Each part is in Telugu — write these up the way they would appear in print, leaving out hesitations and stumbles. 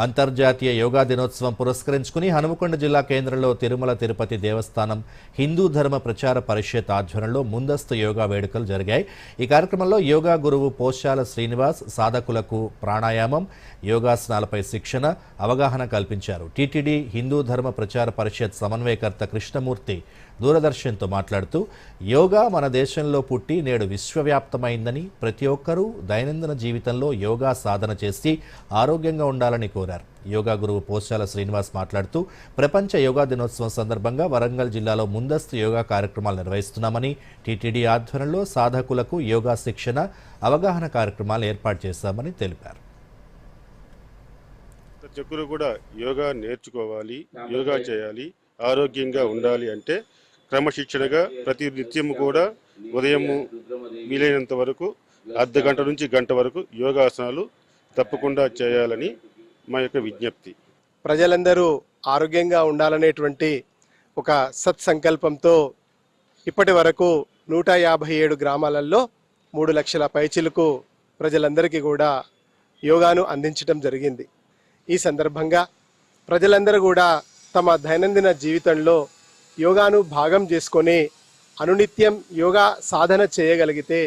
అంతర్జాతీయ యోగా దినోత్సవం పురస్కరించుకుని హనుమకొండ జిల్లా కేంద్రంలో తిరుమల తిరుపతి దేవస్థానం హిందూ ధర్మ ప్రచార పరిషత్ ఆధ్వర్యంలో ముందస్తు యోగా వేడుకలు జరిగాయి. ఈ కార్యక్రమంలో యోగా గురువు పోశాల శ్రీనివాస్ సాధకులకు ప్రాణాయామం, యోగాసనాలపై శిక్షణ, అవగాహన కల్పించారు. టీటీడీ హిందూ ధర్మ ప్రచార పరిషత్ సమన్వయకర్త కృష్ణమూర్తి దూరదర్శన్తో మాట్లాడుతూ యోగా మన దేశంలో పుట్టి నేడు విశ్వవ్యాప్తమైందని, ప్రతి ఒక్కరూ దైనందిన జీవితంలో యోగా సాధన చేసి ఆరోగ్యంగా ఉండాలని కోరారు. యోగా గురువు పోశాల శ్రీనివాస్ మాట్లాడుతూ ప్రపంచ యోగా దినోత్సవం సందర్భంగా వరంగల్ జిల్లాలో ముందస్తు యోగా కార్యక్రమాలు నిర్వహిస్తున్నామని, టీటీడీ ఆధ్వర్యంలో సాధకులకు యోగా శిక్షణ, అవగాహన కార్యక్రమాలు ఏర్పాటు చేశామని తెలిపారు. ప్రతి ఒక్కరు కూడా యోగా నేర్చుకోవాలి, యోగా చేయాలి, ఆరోగ్యంగా ఉండాలి అంటే క్రమశిక్షణగా ప్రతి నిత్యం కూడా ఉదయం వీలైనంత వరకు అర్ధ గంట నుంచి గంట వరకు యోగాసనాలు తప్పకుండా చేయాలని మా యొక్క విజ్ఞప్తి. ప్రజలందరూ ఆరోగ్యంగా ఉండాలనేటువంటి ఒక సత్సంకల్పంతో ఇప్పటి వరకు 157 గ్రామాలలో 3 లక్షల పైచిలకు ప్రజలందరికీ కూడా యోగాను అందించడం జరిగింది. ఈ సందర్భంగా ప్రజలందరూ కూడా తమ దైనందిన జీవితంలో యోగాను భాగం చేసుకొని అనునిత్యం యోగా సాధన చేయగలిగితే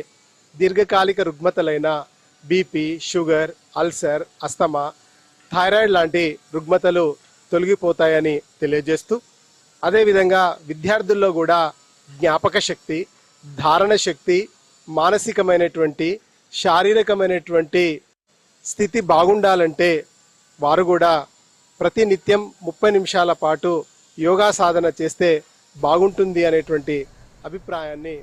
దీర్ఘకాలిక రుగ్మతలైన BP, sugar, ulcer, asthma, thyroid లాంటి రుగ్మతలు తొలగిపోతాయని తెలియజేస్తూ, అదేవిధంగా విద్యార్థుల్లో కూడా జ్ఞాపక శక్తి, ధారణ శక్తి, మానసికమైనటువంటి శారీరకమైనటువంటి స్థితి బాగుండాలంటే వారు కూడా ప్రతి నిత్యం 30 నిమిషాల పాటు యోగా సాధన చేస్తే బాగుంటుంది అనేటువంటి అభిప్రాయాన్ని